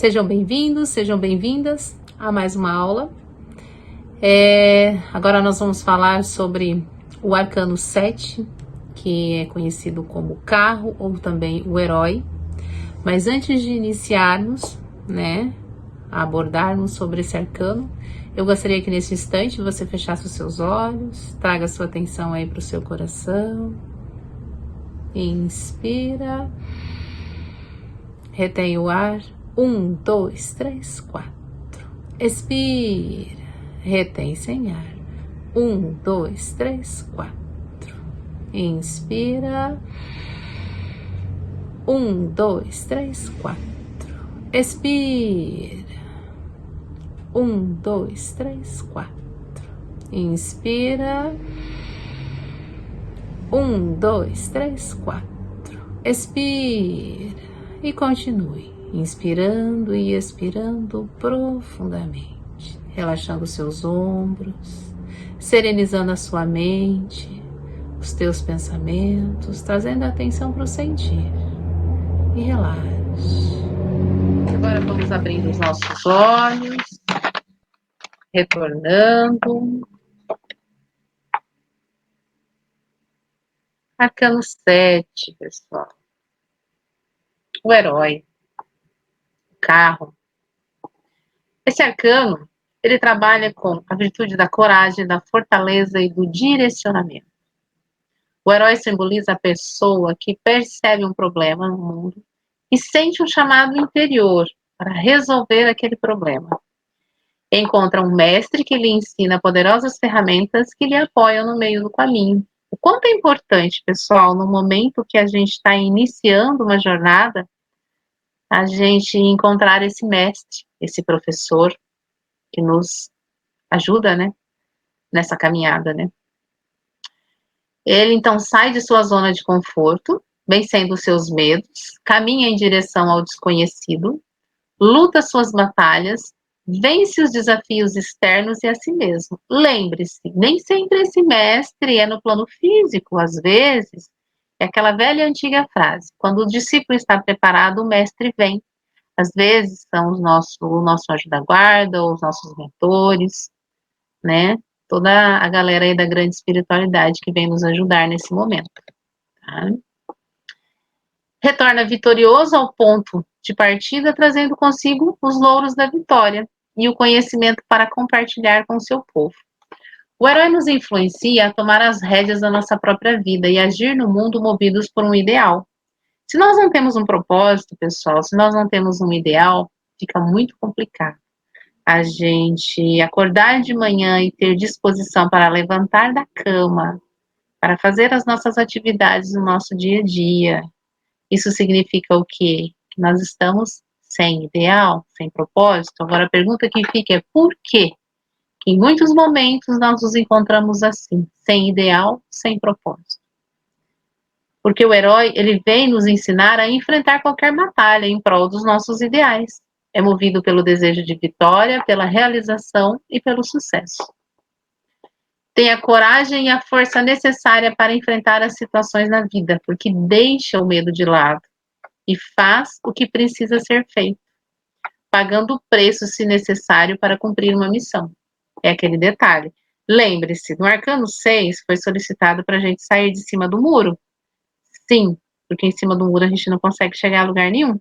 Sejam bem-vindos, sejam bem-vindas a mais uma aula. Agora nós vamos falar sobre o arcano 7, que é conhecido como carro ou também o herói. Mas antes de iniciarmos, a abordarmos sobre esse arcano, eu gostaria que nesse instante você fechasse os seus olhos, traga sua atenção aí para o seu coração. Inspira, retém o ar. 1, 2, 3, 4. Expira, retém sem ar. 1, 2, 3, 4. Inspira. 1, 2, 3, 4. Expira. 1, 2, 3, 4. Inspira. 1, 2, 3, 4. Expira. E continue. Inspirando e expirando profundamente, relaxando seus ombros, serenizando a sua mente, os teus pensamentos, trazendo a atenção para o sentir. E relaxe. Agora vamos abrindo os nossos olhos, retornando. Arcano 7, pessoal. O herói. Carro. Esse arcano, ele trabalha com a virtude da coragem, da fortaleza e do direcionamento. O herói simboliza a pessoa que percebe um problema no mundo e sente um chamado interior para resolver aquele problema. Encontra um mestre que lhe ensina poderosas ferramentas que lhe apoiam no meio do caminho. O quanto é importante, pessoal, no momento que a gente está iniciando uma jornada, a gente encontrar esse mestre, esse professor que nos ajuda, nessa caminhada, Ele então sai de sua zona de conforto, vencendo seus medos, caminha em direção ao desconhecido, luta suas batalhas, vence os desafios externos e a si mesmo. Lembre-se, nem sempre esse mestre é no plano físico, às vezes é aquela velha e antiga frase: quando o discípulo está preparado, o mestre vem. Às vezes são o nosso anjo da guarda, ou os nossos mentores, toda a galera aí da grande espiritualidade que vem nos ajudar nesse momento. Tá? Retorna vitorioso ao ponto de partida, trazendo consigo os louros da vitória e o conhecimento para compartilhar com o seu povo. O herói nos influencia a tomar as rédeas da nossa própria vida e agir no mundo movidos por um ideal. Se nós não temos um propósito, pessoal, se nós não temos um ideal, fica muito complicado a gente acordar de manhã e ter disposição para levantar da cama, para fazer as nossas atividades no nosso dia a dia. Isso significa o quê? Que nós estamos sem ideal, sem propósito. Agora a pergunta que fica é por quê? Que em muitos momentos nós nos encontramos assim, sem ideal, sem propósito. Porque o herói, ele vem nos ensinar a enfrentar qualquer batalha em prol dos nossos ideais. É movido pelo desejo de vitória, pela realização e pelo sucesso. Tem a coragem e a força necessária para enfrentar as situações na vida, porque deixa o medo de lado e faz o que precisa ser feito, pagando o preço, se necessário, para cumprir uma missão. É aquele detalhe. Lembre-se, no arcano 6 foi solicitado para a gente sair de cima do muro. Sim, porque em cima do muro a gente não consegue chegar a lugar nenhum.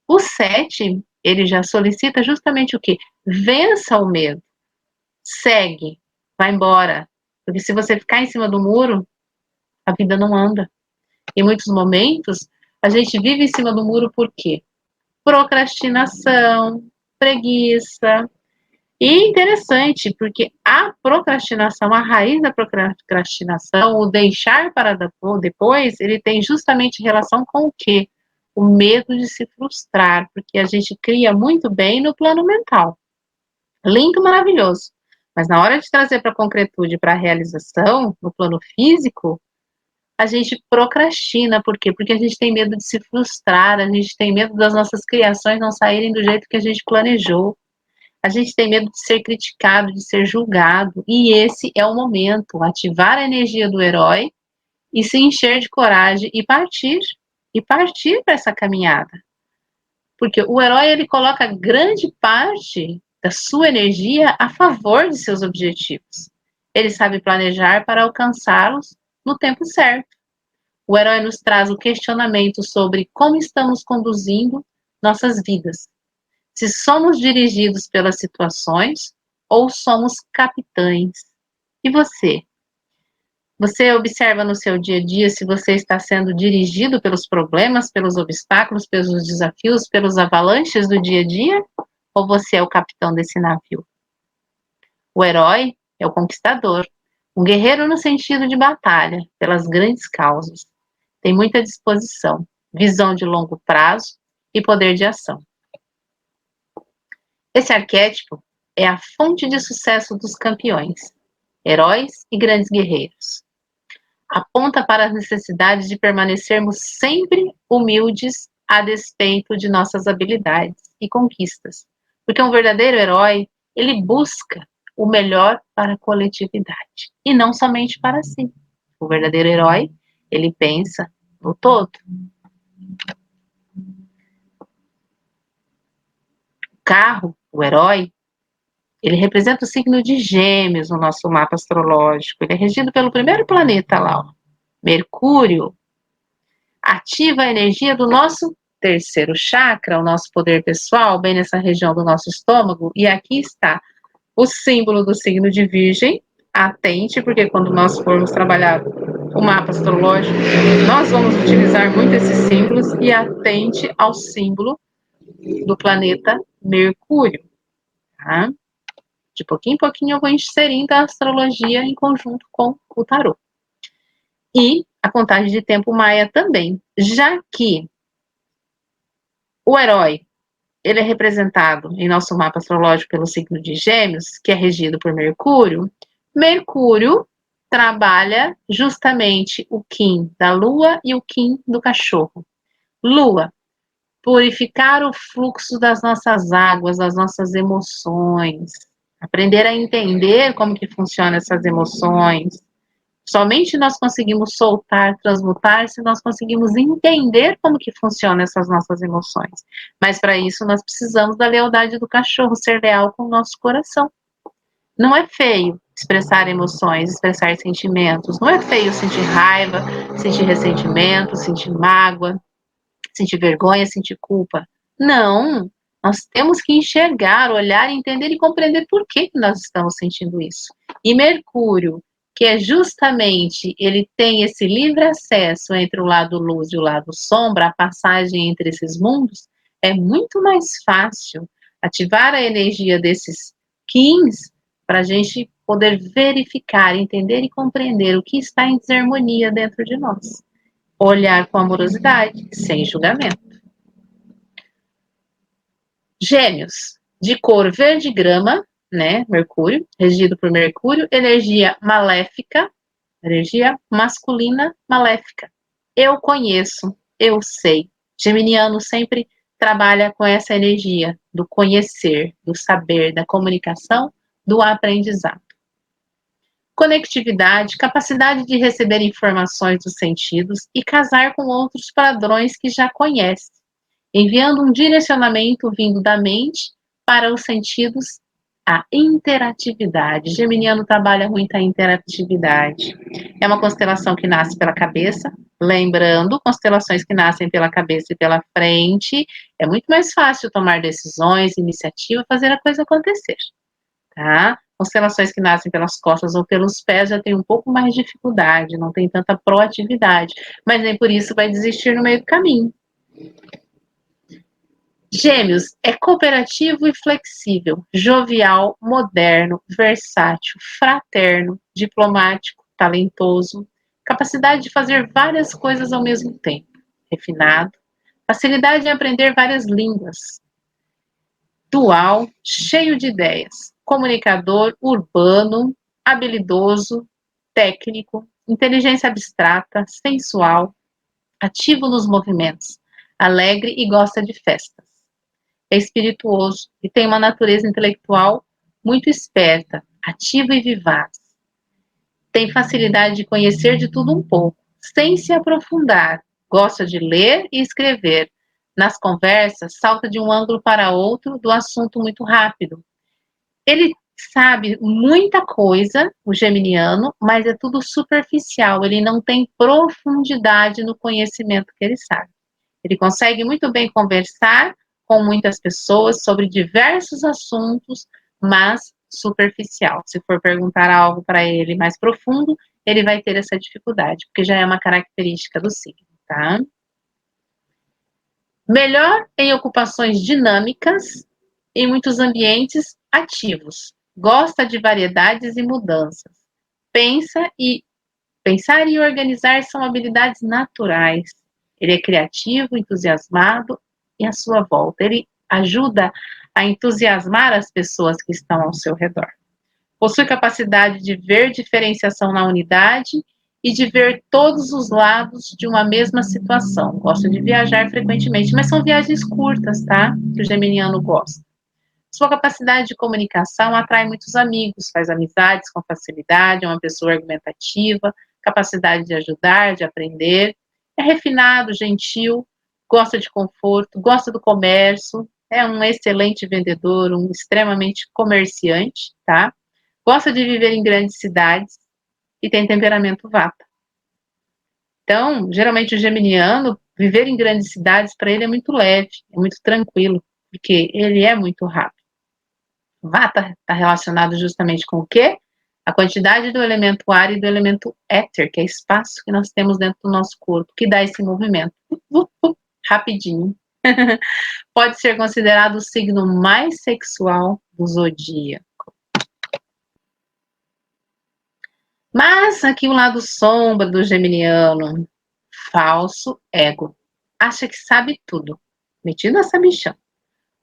O 7, ele já solicita justamente o quê? Vença o medo. Segue. Vai embora. Porque se você ficar em cima do muro, a vida não anda. Em muitos momentos, a gente vive em cima do muro por quê? Procrastinação, preguiça. E interessante, porque a procrastinação, a raiz da procrastinação, o deixar para depois, ele tem justamente relação com o quê? O medo de se frustrar, porque a gente cria muito bem no plano mental. Lindo, maravilhoso. Mas na hora de trazer para a concretude, para a realização, no plano físico, a gente procrastina. Por quê? Porque a gente tem medo de se frustrar, a gente tem medo das nossas criações não saírem do jeito que a gente planejou. A gente tem medo de ser criticado, de ser julgado. E esse é o momento, ativar a energia do herói e se encher de coragem e partir para essa caminhada. Porque o herói, ele coloca grande parte da sua energia a favor de seus objetivos. Ele sabe planejar para alcançá-los no tempo certo. O herói nos traz o questionamento sobre como estamos conduzindo nossas vidas. Se somos dirigidos pelas situações ou somos capitães. E você? Você observa no seu dia a dia se você está sendo dirigido pelos problemas, pelos obstáculos, pelos desafios, pelos avalanches do dia a dia? Ou você é o capitão desse navio? O herói é o conquistador, um guerreiro no sentido de batalha, pelas grandes causas. Tem muita disposição, visão de longo prazo e poder de ação. Esse arquétipo é a fonte de sucesso dos campeões, heróis e grandes guerreiros. Aponta para as necessidades de permanecermos sempre humildes a despeito de nossas habilidades e conquistas. Porque um verdadeiro herói, ele busca o melhor para a coletividade e não somente para si. O verdadeiro herói, ele pensa no todo. O carro, o herói, ele representa o signo de Gêmeos no nosso mapa astrológico. Ele é regido pelo primeiro planeta lá, ó, Mercúrio. Ativa a energia do nosso terceiro chakra, o nosso poder pessoal, bem nessa região do nosso estômago. E aqui está o símbolo do signo de Virgem. Atente, porque quando nós formos trabalhar o mapa astrológico, nós vamos utilizar muito esses símbolos. E atente ao símbolo do planeta Mercúrio. Tá? De pouquinho em pouquinho eu vou inserindo a astrologia em conjunto com o tarô. E a contagem de tempo maia também, já que o herói, ele é representado em nosso mapa astrológico pelo signo de Gêmeos, que é regido por Mercúrio. Mercúrio trabalha justamente o Kim da Lua e o Kim do cachorro. Lua, purificar o fluxo das nossas águas, das nossas emoções, aprender a entender como que funcionam essas emoções. Somente nós conseguimos soltar, transmutar, se nós conseguimos entender como que funcionam essas nossas emoções. Mas para isso nós precisamos da lealdade do cachorro, ser leal com o nosso coração. Não é feio expressar emoções, expressar sentimentos. Não é feio sentir raiva, sentir ressentimento, sentir mágoa, sentir vergonha, sentir culpa. Não, nós temos que enxergar, olhar, entender e compreender por que nós estamos sentindo isso. E Mercúrio, que é justamente, ele tem esse livre acesso entre o lado luz e o lado sombra, a passagem entre esses mundos, é muito mais fácil ativar a energia desses Kins para a gente poder verificar, entender e compreender o que está em desarmonia dentro de nós. Olhar com amorosidade, sem julgamento. Gêmeos, de cor verde grama, né, Mercúrio, regido por Mercúrio, energia maléfica, energia masculina maléfica. Eu conheço, eu sei. Geminiano sempre trabalha com essa energia do conhecer, do saber, da comunicação, do aprendizado. Conectividade, capacidade de receber informações dos sentidos e casar com outros padrões que já conhece, enviando um direcionamento vindo da mente para os sentidos, a interatividade. Geminiano trabalha muito a interatividade. É uma constelação que nasce pela cabeça, lembrando, constelações que nascem pela cabeça e pela frente, é muito mais fácil tomar decisões, iniciativa, fazer a coisa acontecer, tá? Constelações que nascem pelas costas ou pelos pés já tem um pouco mais de dificuldade, não tem tanta proatividade, mas nem por isso vai desistir no meio do caminho. Gêmeos é cooperativo e flexível, jovial, moderno, versátil, fraterno, diplomático, talentoso, capacidade de fazer várias coisas ao mesmo tempo, refinado, facilidade em aprender várias línguas, dual, cheio de ideias, comunicador, urbano, habilidoso, técnico, inteligência abstrata, sensual, ativo nos movimentos, alegre e gosta de festas. É espirituoso e tem uma natureza intelectual muito esperta, ativa e vivaz. Tem facilidade de conhecer de tudo um pouco, sem se aprofundar. Gosta de ler e escrever, nas conversas, salta de um ângulo para outro do assunto muito rápido. Ele sabe muita coisa, o geminiano, mas é tudo superficial, ele não tem profundidade no conhecimento que ele sabe. Ele consegue muito bem conversar com muitas pessoas sobre diversos assuntos, mas superficial. Se for perguntar algo para ele mais profundo, ele vai ter essa dificuldade, porque já é uma característica do signo, tá? Melhor em ocupações dinâmicas, em muitos ambientes ativos. Gosta de variedades e mudanças. Pensar e organizar são habilidades naturais. Ele é criativo, entusiasmado e à sua volta. Ele ajuda a entusiasmar as pessoas que estão ao seu redor. Possui capacidade de ver diferenciação na unidade e de ver todos os lados de uma mesma situação. Gosta de viajar frequentemente, mas são viagens curtas, tá? Que o geminiano gosta. Sua capacidade de comunicação atrai muitos amigos, faz amizades com facilidade, é uma pessoa argumentativa, capacidade de ajudar, de aprender, é refinado, gentil, gosta de conforto, gosta do comércio, é um excelente vendedor, um extremamente comerciante, tá? Gosta de viver em grandes cidades e tem temperamento vata. Então, geralmente o geminiano, viver em grandes cidades para ele é muito leve, é muito tranquilo, porque ele é muito rápido. Vata está relacionado justamente com o quê? A quantidade do elemento ar e do elemento éter, que é espaço que nós temos dentro do nosso corpo, que dá esse movimento. Rapidinho. Pode ser considerado o signo mais sexual do zodíaco. Mas aqui o lado sombra do geminiano, falso ego. Acha que sabe tudo. Metido a sabichão.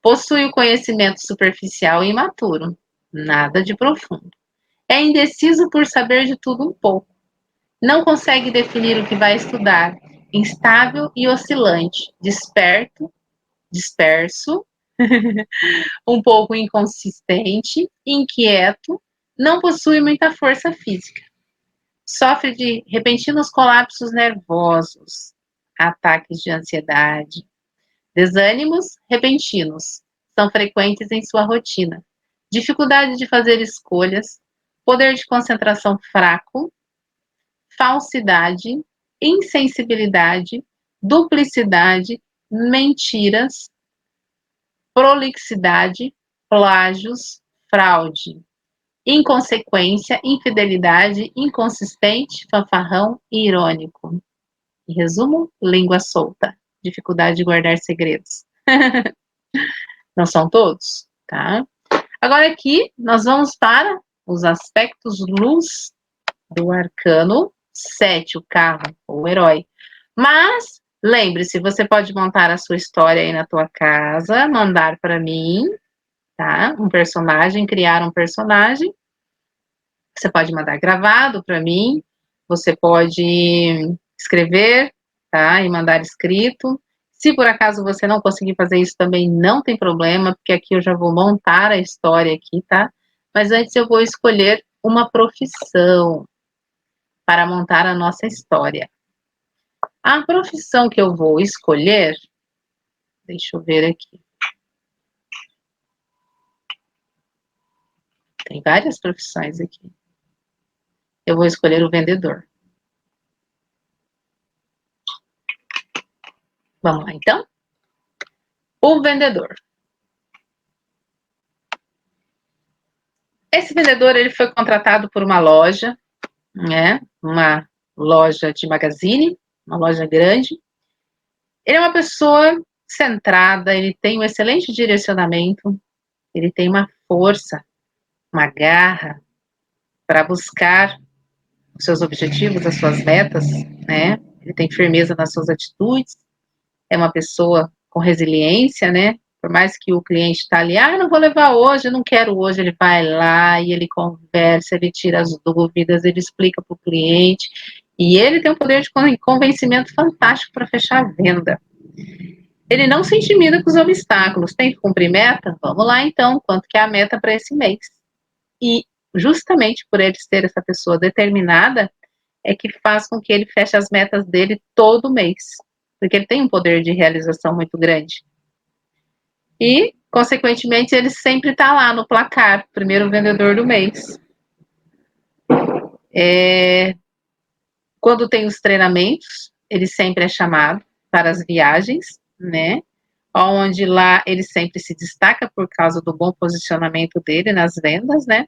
Possui o conhecimento superficial e imaturo. Nada de profundo. É indeciso por saber de tudo um pouco. Não consegue definir o que vai estudar. Instável e oscilante. Disperso, um pouco inconsistente, inquieto, não possui muita força física. Sofre de repentinos colapsos nervosos, ataques de ansiedade, desânimos repentinos, são frequentes em sua rotina. Dificuldade de fazer escolhas, poder de concentração fraco, falsidade, insensibilidade, duplicidade, mentiras, prolixidade, plágios, fraude, inconsequência, infidelidade, inconsistente, fanfarrão e irônico. Em resumo, língua solta, dificuldade de guardar segredos. Não são todos, tá? Agora aqui nós vamos para os aspectos luz do arcano 7, o carro, o herói. Mas lembre-se, você pode montar a sua história aí na tua casa, mandar para mim, tá? Um personagem, criar um personagem. Você pode mandar gravado para mim, você pode escrever, tá? E mandar escrito. Se por acaso você não conseguir fazer isso também, não tem problema, porque aqui eu já vou montar a história aqui, tá? Mas antes eu vou escolher uma profissão para montar a nossa história. A profissão que eu vou escolher, deixa eu ver aqui. Tem várias profissões aqui. Eu vou escolher o vendedor. Vamos lá, então? O vendedor. Esse vendedor, ele foi contratado por uma loja, né? Uma loja de magazine, uma loja grande. Ele é uma pessoa centrada, ele tem um excelente direcionamento, ele tem uma força, uma garra para buscar os seus objetivos, as suas metas, né? Ele tem firmeza nas suas atitudes, é uma pessoa com resiliência, né? Por mais que o cliente está ali, não vou levar hoje, não quero hoje, ele vai lá e ele conversa, ele tira as dúvidas, ele explica para o cliente, e ele tem um poder de convencimento fantástico para fechar a venda. Ele não se intimida com os obstáculos, tem que cumprir meta? Vamos lá então, quanto que é a meta para esse mês? E justamente por ele ter essa pessoa determinada, é que faz com que ele feche as metas dele todo mês, porque ele tem um poder de realização muito grande. E, consequentemente, ele sempre está lá no placar, primeiro vendedor do mês. Quando tem os treinamentos, ele sempre é chamado para as viagens, né? Onde lá ele sempre se destaca por causa do bom posicionamento dele nas vendas, né?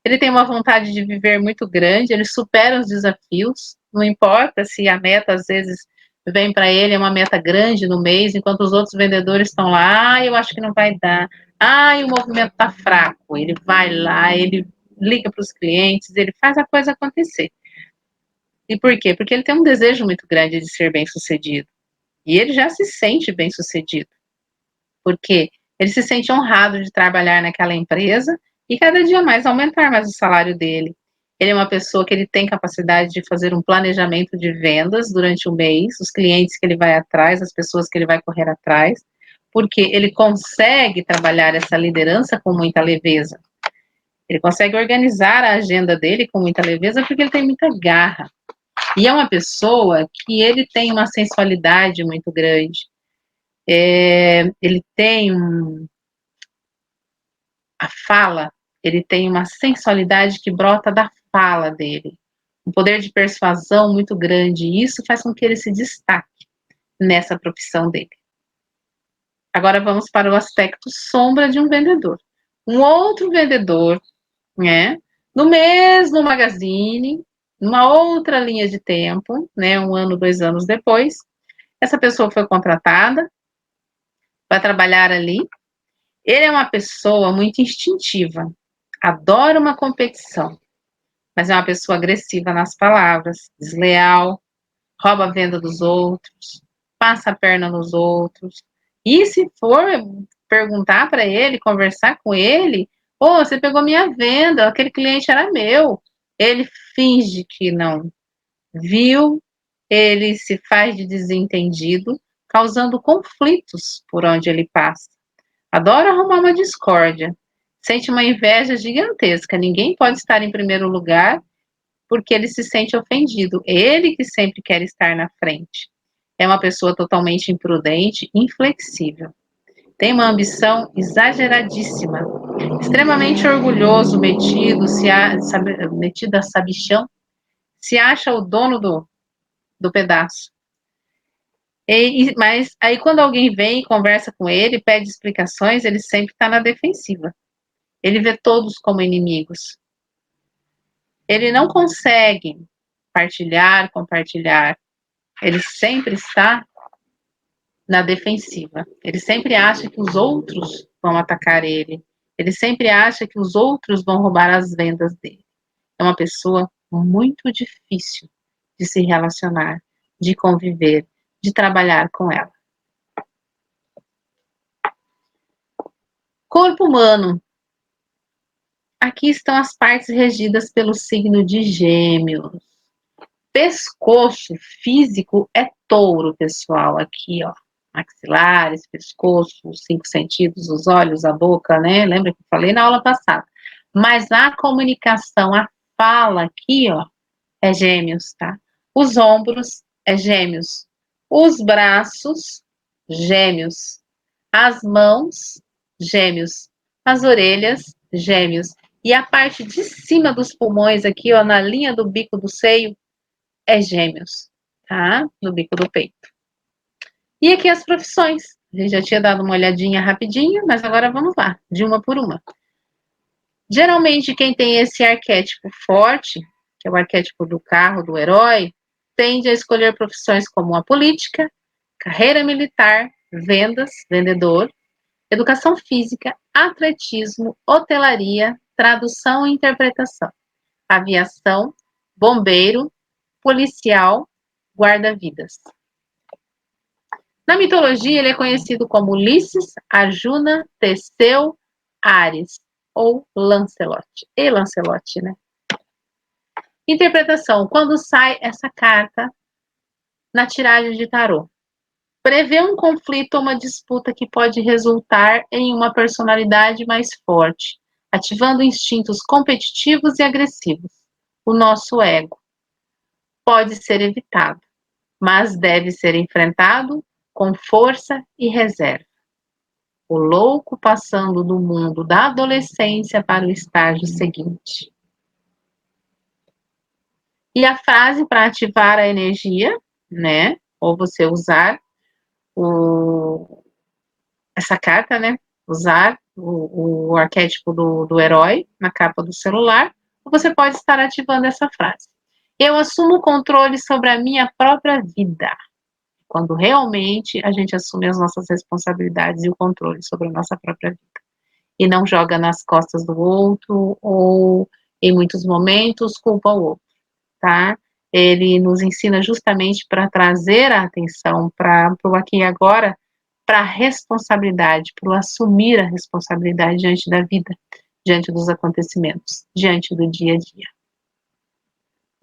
Ele tem uma vontade de viver muito grande, ele supera os desafios, não importa se a meta às vezes vem para ele, é uma meta grande no mês, enquanto os outros vendedores estão lá, eu acho que não vai dar, o movimento está fraco, ele vai lá, ele liga para os clientes, ele faz a coisa acontecer. E por quê? Porque ele tem um desejo muito grande de ser bem-sucedido. E ele já se sente bem-sucedido. Porque ele se sente honrado de trabalhar naquela empresa e cada dia mais aumentar mais o salário dele. Ele é uma pessoa que ele tem capacidade de fazer um planejamento de vendas durante o mês, os clientes que ele vai atrás, as pessoas que ele vai correr atrás, porque ele consegue trabalhar essa liderança com muita leveza. Ele consegue organizar a agenda dele com muita leveza porque ele tem muita garra. E é uma pessoa que ele tem uma sensualidade muito grande. Ele tem a fala, ele tem uma sensualidade que brota da fala dele. Um poder de persuasão muito grande. E isso faz com que ele se destaque nessa profissão dele. Agora vamos para o aspecto sombra de um vendedor. Um outro vendedor, né? No mesmo magazine, numa outra linha de tempo, né? 1 ano, 2 anos depois, essa pessoa foi contratada para trabalhar ali. Ele é uma pessoa muito instintiva, adora uma competição, mas é uma pessoa agressiva nas palavras, desleal, rouba a venda dos outros, passa a perna nos outros. E se for perguntar para ele, conversar com ele, você pegou minha venda, aquele cliente era meu. Ele finge que não viu, ele se faz de desentendido, causando conflitos por onde ele passa. Adora arrumar uma discórdia, sente uma inveja gigantesca, ninguém pode estar em primeiro lugar porque ele se sente ofendido, ele que sempre quer estar na frente. É uma pessoa totalmente imprudente, inflexível. Tem uma ambição exageradíssima, extremamente orgulhoso, metido a sabichão, se acha o dono do pedaço. Mas aí quando alguém vem e conversa com ele, pede explicações, ele sempre está na defensiva. Ele vê todos como inimigos. Ele não consegue compartilhar. Ele sempre está na defensiva. Ele sempre acha que os outros vão atacar ele. Ele sempre acha que os outros vão roubar as vendas dele. É uma pessoa muito difícil de se relacionar, de conviver, de trabalhar com ela. Corpo humano. Aqui estão as partes regidas pelo signo de Gêmeos. Pescoço físico é touro, pessoal. Aqui, ó. Maxilares, pescoço, os 5 sentidos, os olhos, a boca, né? Lembra que eu falei na aula passada? Mas a comunicação, a fala aqui, ó, é Gêmeos, tá? Os ombros é Gêmeos. Os braços, Gêmeos. As mãos, Gêmeos. As orelhas, Gêmeos. E a parte de cima dos pulmões aqui, ó, na linha do bico do seio, é Gêmeos, tá? No bico do peito. E aqui as profissões. A gente já tinha dado uma olhadinha rapidinho, mas agora vamos lá, de uma por uma. Geralmente, quem tem esse arquétipo forte, que é o arquétipo do carro, do herói, tende a escolher profissões como a política, carreira militar, vendas, vendedor, educação física, atletismo, hotelaria, tradução e interpretação, aviação, bombeiro, policial, guarda-vidas. Na mitologia, ele é conhecido como Ulisses, Arjuna, Teseu, Ares ou Lancelot. E Lancelot, né? Interpretação. Quando sai essa carta na tiragem de tarô, prevê um conflito ou uma disputa que pode resultar em uma personalidade mais forte, ativando instintos competitivos e agressivos. O nosso ego pode ser evitado. mas deve ser enfrentado com força e reserva. O louco passando do mundo da adolescência para o estágio seguinte. E a frase para ativar a energia, né? Ou você usar essa carta, né? Usar o arquétipo do herói na capa do celular, ou você pode estar ativando essa frase. Eu assumo o controle sobre a minha própria vida. Quando realmente a gente assume as nossas responsabilidades e o controle sobre a nossa própria vida. E não joga nas costas do outro, ou em muitos momentos culpa o outro, tá? Ele nos ensina justamente para trazer a atenção para o aqui e agora, para a responsabilidade, para o assumir a responsabilidade diante da vida, diante dos acontecimentos, diante do dia a dia.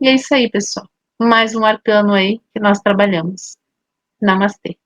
E é isso aí, pessoal. Mais um arcano aí que nós trabalhamos. Namastê.